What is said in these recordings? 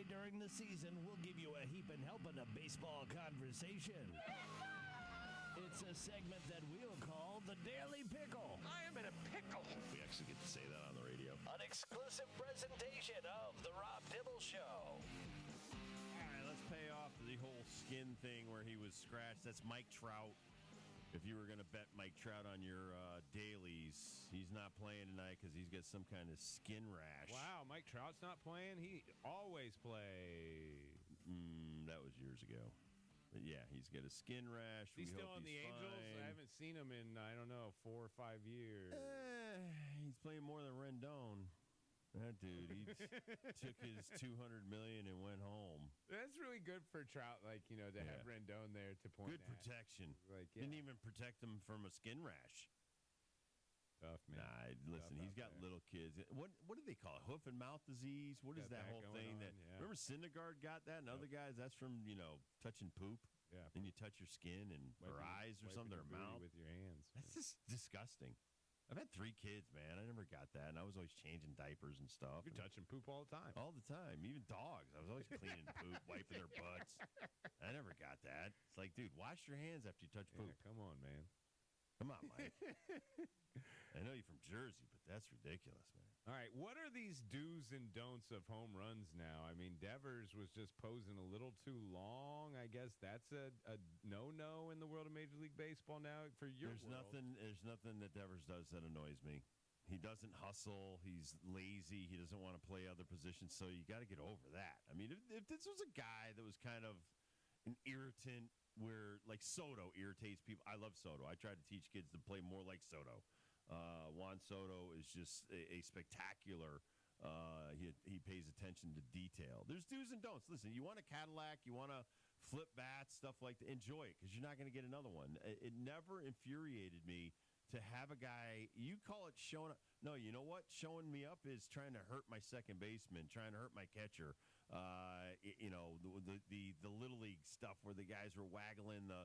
day during the season, we'll give you a heaping helping of baseball conversation. It's a segment that we'll call the Daily Pickle. I am in a pickle. We actually get to say that on the radio. An exclusive presentation of The Rob Dibble Show. All right, let's pay off the whole skin thing where he was scratched. That's Mike Trout. If you were going to bet Mike Trout on your dailies, he's not playing tonight because he's got some kind of skin rash. Wow, Mike Trout's not playing? He always plays. That was years ago. But yeah, he's got a skin rash. He's still on the Angels? fine. I haven't seen him in, 4 or 5 years. He's playing more than Rendon. That dude, he took his $200 million and went home. That's really good for Trout, to have Rendon there to point Good protection. Didn't even protect him from a skin rash. Tough, man. Nah, listen, he's got little kids. What do they call it? Hoof and mouth disease? What is that whole thing? Remember Syndergaard got that and other guys? That's from, touching poop. Yeah. And you touch your skin and their eyes or something, their mouth. With your hands. That's just disgusting. I've had 3 kids, man. I never got that. And I was always changing diapers and stuff. You're touching poop all the time. All the time. Even dogs. I was always cleaning poop, wiping their butts. I never got that. It's like, dude, wash your hands after you touch poop. Yeah, come on, man. Come on, Mike. I know you're from Jersey, but that's ridiculous, man. All right, what are these do's and don'ts of home runs now? I mean, Devers was just posing a little too long. I guess that's a no-no in the world of Major League Baseball now for your There's nothing that Devers does that annoys me. He doesn't hustle. He's lazy. He doesn't want to play other positions, so you got to get over that. I mean, if this was a guy that was kind of an irritant where, like, Soto irritates people. I love Soto. I try to teach kids to play more like Soto. Juan Soto is just a spectacular. He pays attention to detail. There's do's and don'ts. Listen, you want a Cadillac, you want to flip bats, stuff like that. Enjoy it because you're not going to get another one. It never infuriated me to have a guy. You call it showing up. No, you know what? Showing me up is trying to hurt my second baseman, trying to hurt my catcher. The little league stuff where the guys were waggling the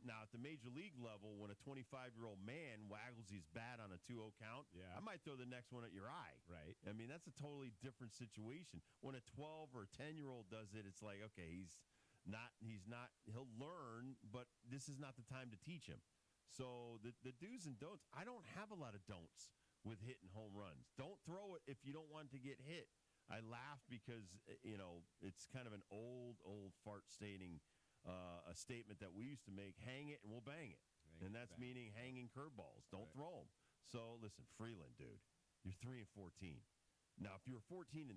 now at the major league level, when a 25-year-old man waggles his bat on a 2-0 count, I might throw the next one at your eye. Right. I mean, that's a totally different situation. When a 12 or a 10-year-old does it, it's like, okay, he's not. He'll learn, but this is not the time to teach him. So the do's and don'ts. I don't have a lot of don'ts with hitting home runs. Don't throw it if you don't want to get hit. I laugh because it's kind of an old fart stating. A statement that we used to make: hang it and we'll bang it. And that's meaning hanging curveballs. Don't throw them. So listen, Freeland, dude, you're 3-14. Now, if you're 14-3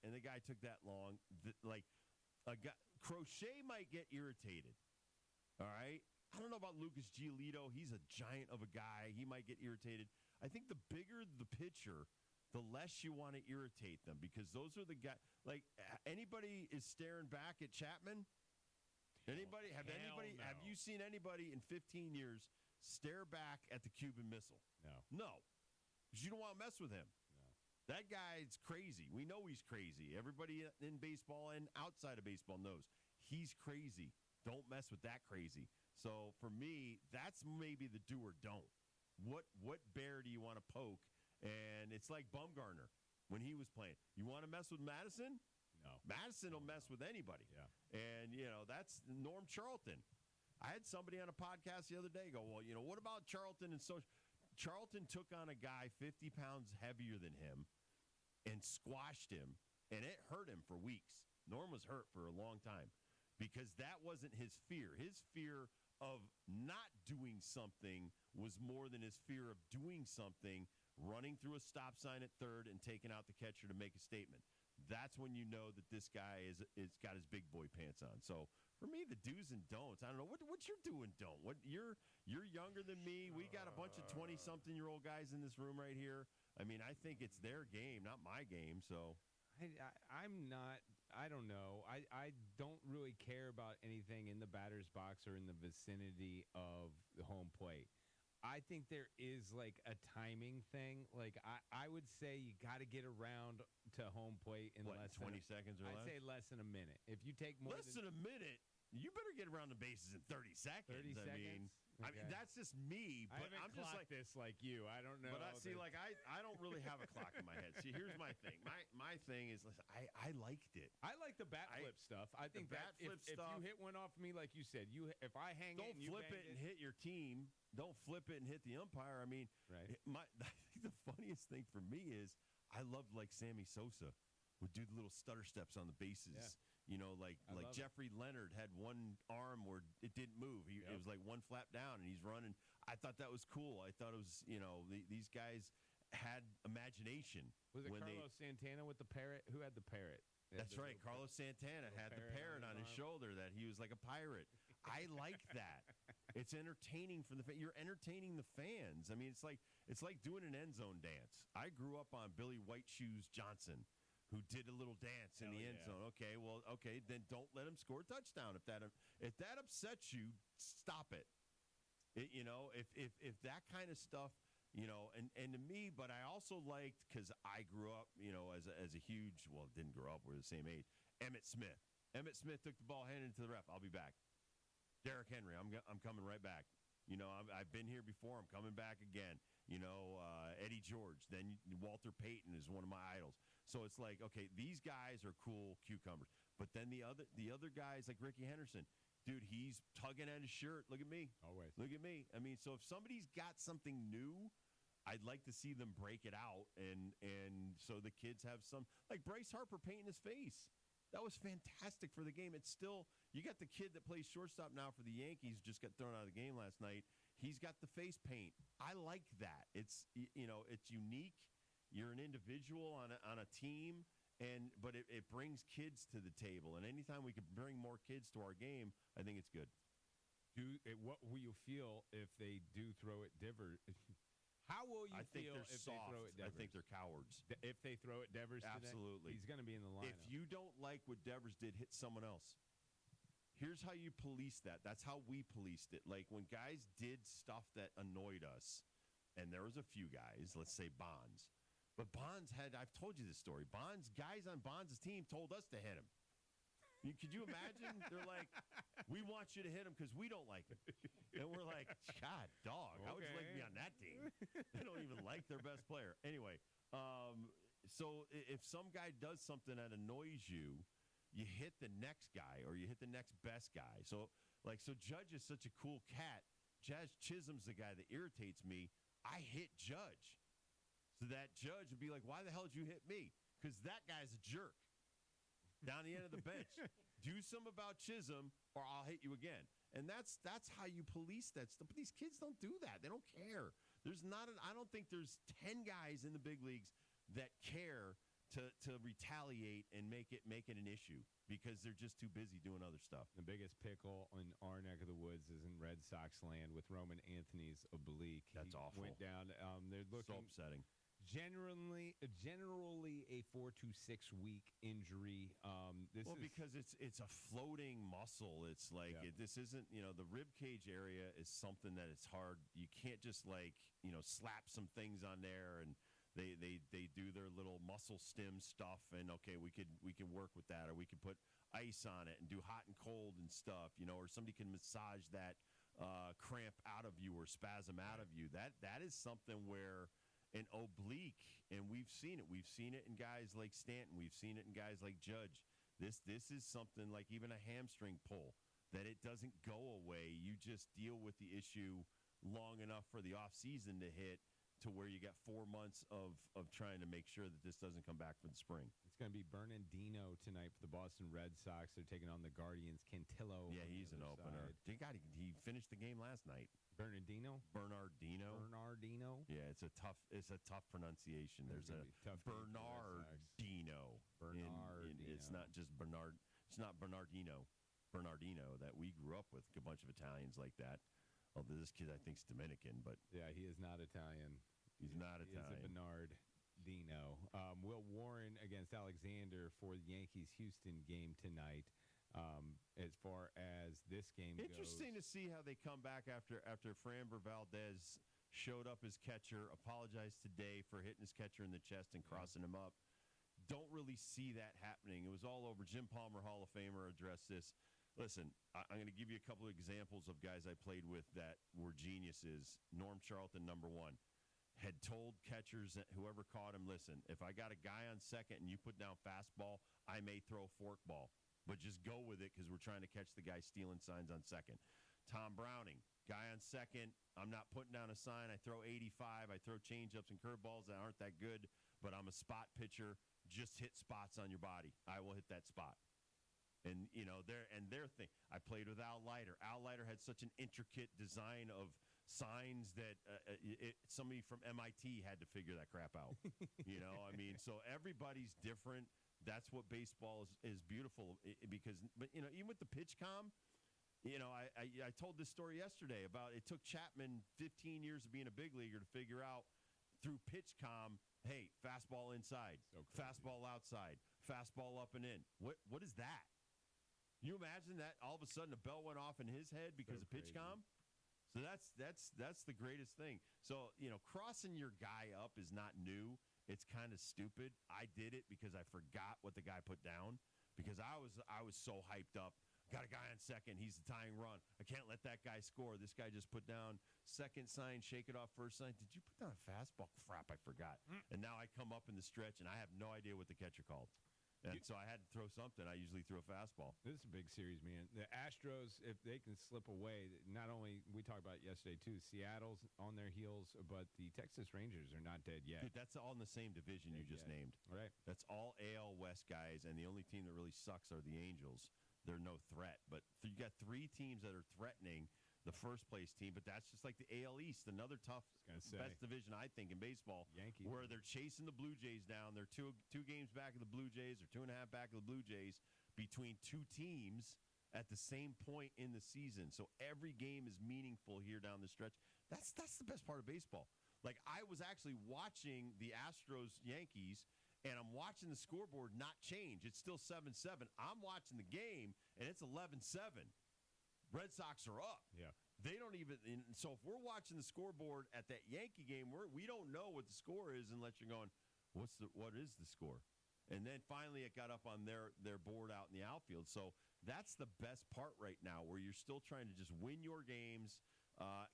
and the guy took that long, Crochet might get irritated. All right. I don't know about Lucas Giolito. He's a giant of a guy. He might get irritated. I think the bigger the pitcher, the less you want to irritate them, because those are the guys. Like, anybody is staring back at Chapman? Have you seen anybody in 15 years stare back at the Cuban Missile? No. Because you don't want to mess with him. No. That guy's crazy. We know he's crazy. Everybody in baseball and outside of baseball knows he's crazy. Don't mess with that crazy. So for me, that's maybe the do or don't. What bear do you want to poke? And it's like Bumgarner when he was playing. You want to mess with Madison? No. Madison will mess with anybody. Yeah. And, that's Norm Charlton. I had somebody on a podcast the other day go, well, what about Charlton? And so Charlton took on a guy 50 pounds heavier than him and squashed him, and it hurt him for weeks. Norm was hurt for a long time because that wasn't his fear. His fear of not doing something was more than his fear of doing something, running through a stop sign at third and taking out the catcher to make a statement. That's when you know that this guy is got his big boy pants on. So for me, the do's and don'ts. I don't know what's your do and don't. What you're younger than me. We got a bunch of 20-something-year-old guys in this room right here. I mean, I think it's their game, not my game. So I'm not. I don't know. I don't really care about anything in the batter's box or in the vicinity of the home plate. I think there is like a timing thing. Like I would say you got to get around to home plate in less 20 than seconds or less? I'd say less than a minute. If you take more less than a minute. You better get around the bases in 30 seconds. 30 I mean, seconds? Okay. that's just me. I But haven't I'm just clocked like this like you. I don't know. But I don't really have a clock in my head. See, here's my thing. My thing is, listen, I liked it. I like the bat flip stuff. I think bat that flip if stuff- you hit one off me, like you said, if I hang it Don't and you flip bang it and hit your team. Don't flip it and hit the umpire. I mean, Right. I think the funniest thing for me is I loved like Sammy Sosa would do the little stutter steps on the bases. Yeah. You know, like I love it. Jeffrey Leonard had one arm where it didn't move. It Yep. was like one flap down, and he's running. I thought that was cool. I thought it was, these guys had imagination. Was it when Carlos Santana with the parrot? Who had the parrot? That's right. Carlos Santana had the parrot on his shoulder that he was like a pirate. I like that. It's entertaining for the You're entertaining the fans. I mean, it's like doing an end zone dance. I grew up on Billy White Shoes Johnson, who did a little dance in the end zone. Okay, then don't let him score a touchdown. If that upsets you, stop it. If that kind of stuff, and to me, but I also liked, because I grew up, as a huge, didn't grow up, we're the same age, Emmitt Smith. Emmitt Smith took the ball, handed it to the ref. I'll be back. Derrick Henry, I'm coming right back. I've been here before. I'm coming back again. Eddie George. Then Walter Payton is one of my idols. So it's like, okay, these guys are cool cucumbers. But then the other guys like Ricky Henderson, dude, he's tugging at his shirt. Look at me. Always. Look at me. I mean, so if somebody's got something new, I'd like to see them break it out, and so the kids have some, like Bryce Harper painting his face. That was fantastic for the game. It's still, you got the kid that plays shortstop now for the Yankees, just got thrown out of the game last night. He's got the face paint. I like that. It's it's unique. You're an individual on a team, but it brings kids to the table. And anytime we can bring more kids to our game, I think it's good. What will you feel if they do throw it Devers? How will you feel if soft. they throw it Devers? I think they're cowards. If they throw it Devers today? Absolutely. He's going to be in the lineup. If you don't like what Devers did, hit someone else. Here's how you police that. That's how we policed it. Like when guys did stuff that annoyed us, and there was a few guys, let's say Bonds. But Bonds I've told you this story. Guys on Bonds' team told us to hit him. Could you imagine? They're like, we want you to hit him because we don't like him. And we're like, God, dog, how would you like me on that team? They don't even like their best player. Anyway, so if some guy does something that annoys you, you hit the next guy or you hit the next best guy. So Judge is such a cool cat. Jazz Chisholm's the guy that irritates me. I hit Judge. So that Judge would be like, why the hell did you hit me? Because that guy's a jerk. Down the end of the bench. Do something about Chisholm or I'll hit you again. And that's how you police that stuff. But these kids don't do that. They don't care. I don't think there's 10 guys in the big leagues that care to retaliate and make it an issue because they're just too busy doing other stuff. The biggest pickle in our neck of the woods is in Red Sox land with Roman Anthony's oblique. That's awful. Went down. They're looking so upsetting. Generally a 4 to 6 week injury. Because it's a floating muscle. It's like this isn't the rib cage area is something that it's hard. You can't just slap some things on there and they do their little muscle stim stuff and okay we can work with that or we can put ice on it and do hot and cold and stuff or somebody can massage that cramp out of you or spasm out of you. That is something where an oblique, and we've seen it in guys like Stanton, we've seen it in guys like Judge. This is something like even a hamstring pull that it doesn't go away. You just deal with the issue long enough for the off season to hit to where you got 4 months of trying to make sure that this doesn't come back for the spring. It's going to be Bernardino tonight for the Boston Red Sox. They're taking on the Guardians. Cantillo. Yeah, he's an opener. He finished the game last night. Bernardino. Yeah, it's a tough pronunciation. There's a Bernardino. It's not just Bernard. It's not Bernardino. Bernardino that we grew up with. A bunch of Italians like that. Although this kid I think's Dominican, but yeah, he is not Italian. He's not Italian. He's a Bernardino. Will Warren against Alexander for the Yankees-Houston game tonight. As far as this game goes. Interesting to see how they come back after Framber Valdez showed up as catcher, apologized today for hitting his catcher in the chest and crossing him up. Don't really see that happening. It was all over. Jim Palmer, Hall of Famer, addressed this. Listen, I'm going to give you a couple of examples of guys I played with that were geniuses. Norm Charlton, number one, had told catchers, whoever caught him, listen, if I got a guy on second and you put down fastball, I may throw a forkball, but just go with it because we're trying to catch the guy stealing signs on second. Tom Browning, guy on second, I'm not putting down a sign. I throw 85. I throw changeups and curveballs that aren't that good, but I'm a spot pitcher. Just hit spots on your body. I will hit that spot. And, their thing. I played with Al Leiter. Al Leiter had such an intricate design of signs that somebody from MIT had to figure that crap out. So everybody's different. That's what baseball is beautiful because, even with the pitch comm, I told this story yesterday about it took Chapman 15 years of being a big leaguer to figure out through pitch comm, hey, fastball inside, fastball outside, fastball up and in. What is that? You imagine that all of a sudden a bell went off in his head because of pitch comm? So that's the greatest thing. So, crossing your guy up is not new. It's kind of stupid. I did it because I forgot what the guy put down because I was so hyped up. Got a guy on second. He's the tying run. I can't let that guy score. This guy just put down second sign, shake it off first sign. Did you put down a fastball? Crap, I forgot. And now I come up in the stretch, and I have no idea what the catcher called. And so I had to throw something. I usually threw a fastball. This is a big series, man. The Astros, if they can slip away, not only, we talked about it yesterday, too, Seattle's on their heels, but the Texas Rangers are not dead yet. Dude, that's all in the same division you just named. Right. That's all AL West guys, and the only team that really sucks are the Angels. They're no threat. But you got three teams that are threatening the first-place team, but that's just like the AL East, another tough, best division, I think, in baseball. Yankees. Where they're chasing the Blue Jays down. They're two games back of the Blue Jays or 2.5 back of the Blue Jays between two teams at the same point in the season. So every game is meaningful here down the stretch. That's the best part of baseball. Like, I was actually watching the Astros-Yankees, and I'm watching the scoreboard not change. It's still 7-7. I'm watching the game, and it's 11-7. Red Sox are up. Yeah. They don't even – so if we're watching the scoreboard at that Yankee game, we don't know what the score is unless you're going, what is the score? And then finally it got up on their board out in the outfield. So that's the best part right now where you're still trying to just win your games,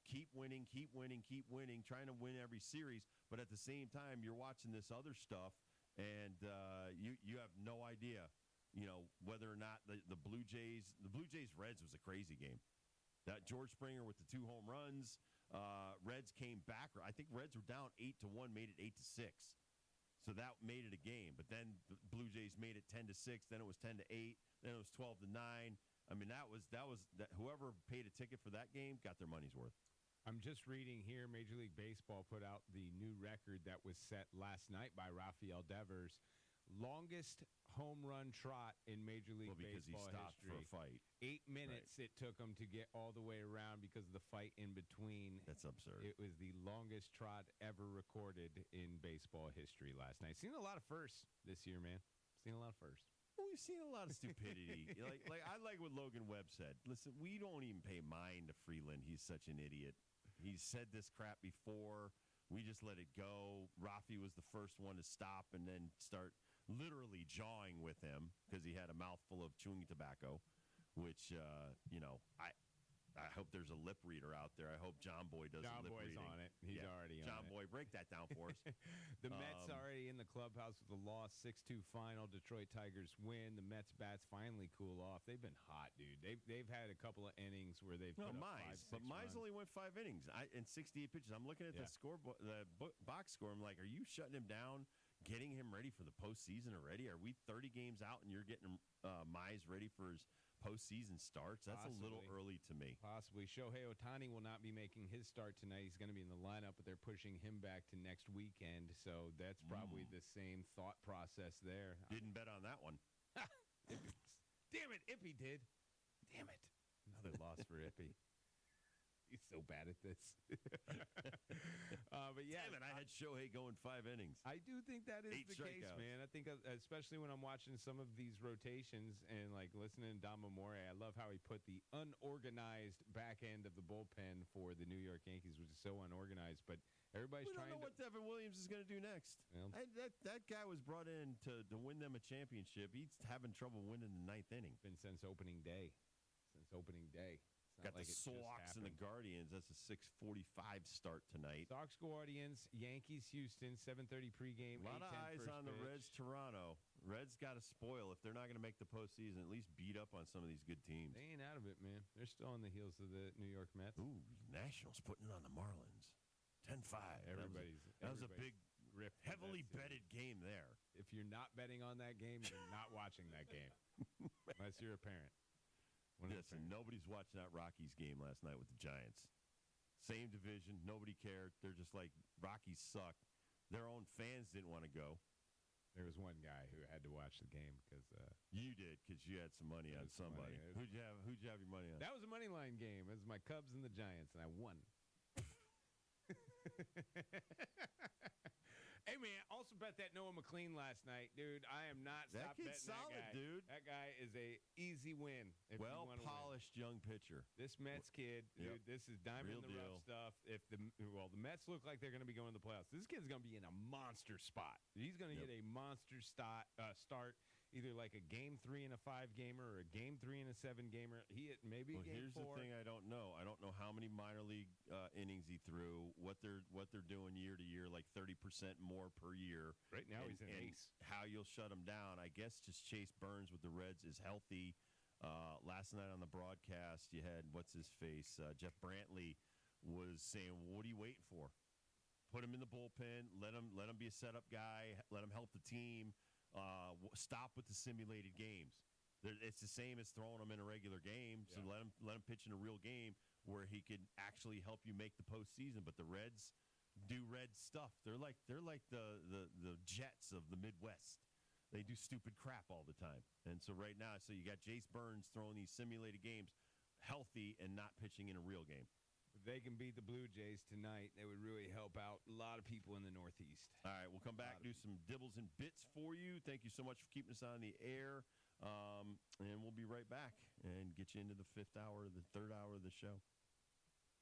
keep winning, trying to win every series. But at the same time, you're watching this other stuff, and you have no idea – whether or not the Blue Jays Reds was a crazy game. That George Springer with the 2 home runs, Reds came back. I think Reds were down 8-1, made it 8-6. So that made it a game. But then the Blue Jays made it 10-6. Then it was 10-8. Then it was 12-9. I mean, that was whoever paid a ticket for that game got their money's worth. I'm just reading here, Major League Baseball put out the new record that was set last night by Rafael Devers. Longest home run trot in Major League because Baseball he stopped history. for a fight. 8 minutes it took him to get all the way around because of the fight in between. That's absurd. It was the longest trot ever recorded in baseball history last night. Seen a lot of firsts this year, man. Seen a lot of firsts. Well, we've seen a lot of stupidity. like I like what Logan Webb said. Listen, we don't even pay mind to Freeland. He's such an idiot. He's said this crap before. We just let it go. Rafi was the first one to stop and then start literally jawing with him because he had a mouthful of chewing tobacco, which, I hope there's a lip reader out there. I hope John Boy does John lip Boy's reading. on it. He's already on John it. Boy, break that down for us. The Mets already in the clubhouse with a loss, 6-2 final. Detroit Tigers win. The Mets bats finally cool off. They've been hot, dude. They've had a couple of innings where they've put up Mize, 5-6 but Mize runs. only went 5 innings in 68 pitches. I'm looking at the scoreboard, box score. I'm like, are you shutting him down, getting him ready for the postseason already? Are we 30 games out and you're getting Mize ready for his postseason starts? That's Possibly. a little early to me. Possibly. Shohei Ohtani will not be making his start tonight. He's going to be in the lineup, but they're pushing him back to next weekend. So that's probably the same thought process there. Didn't bet on that one. Damn it, Ippy did. Damn it. Another loss for Ippy. He's so bad at this. But yeah, Damn it, I had Shohei going 5 innings. I do think that is 8 the case, strikeouts. man. I think, especially when I'm watching some of these rotations and like listening to Don Mamore, I love how he put the unorganized back end of the bullpen for the New York Yankees, which is so unorganized. But everybody's We don't trying know what Devin Williams is going to do next. Well, That guy was brought in to win them a championship. He's having trouble winning the 9th inning. been since opening day. It's opening day. It's Got not like the it just Sox and the happened. Guardians. That's a 6:45 start tonight. Sox Guardians, Yankees Houston, 7:30 pregame. A lot of 8:10 eyes first on the pitch. Reds Toronto. Reds got to spoil if they're not going to make the postseason. At least beat up on some of these good teams. They ain't out of it, man. They're still on the heels of the New York Mets. Ooh, Nationals putting it on the Marlins. 10-5. That was a big, ripped heavily that series. betted game there. If you're not betting on that game, you're not watching that game. Unless you're a parent. One of the Listen, parents. nobody's watching that Rockies game last night with the Giants. Same division. Nobody cared. They're just like, Rockies suck. Their own fans didn't want to go. There was one guy who had to watch the game because You did because you had some money It on was some money. somebody. Who'd you have your money on? that was a money line game. It was my Cubs and the Giants, and I won. Hey, man, also bet that Noah McLean last night. Dude, I am not That stop kid's betting solid, that guy. dude. That guy is a easy win. If you wanna win. Well-polished young pitcher. This Mets kid, dude, Yep. this is diamond Real in the deal. rough stuff. If the Mets look like they're going to be going to the playoffs, this kid's going to be in a monster spot. He's going to Yep. get a monster start, either like a game 3 in a 5-gamer or a game 3 in a 7-gamer. He hit maybe Well, a game here's 4. the thing I don't know. I don't know how many minor league innings he threw, what they're doing year to year, like 30% more per year. Right now, he's an and ace. how you'll shut him down. I guess just Chase Burns with the Reds is healthy. Last night on the broadcast, you had what's his face, Jeff Brantley was saying, "What are you waiting for? Put him in the bullpen. Let him be a setup guy. Let him help the team. Stop with the simulated games. It's the same as throwing him in a regular game. So Yeah. let him pitch in a real game where he could actually help you make the postseason. But the Reds do red stuff. They're like the Jets of the Midwest. They do stupid crap all the time. And so right now, you got Jace Burns throwing these simulated games, healthy and not pitching in a real game. If they can beat the Blue Jays tonight, that would really help out a lot of people in the Northeast. All right, we'll come back, do some dibbles and bits for you. Thank you so much for keeping us on the air. And we'll be right back and get you into the 5th hour, the 3rd hour of the show.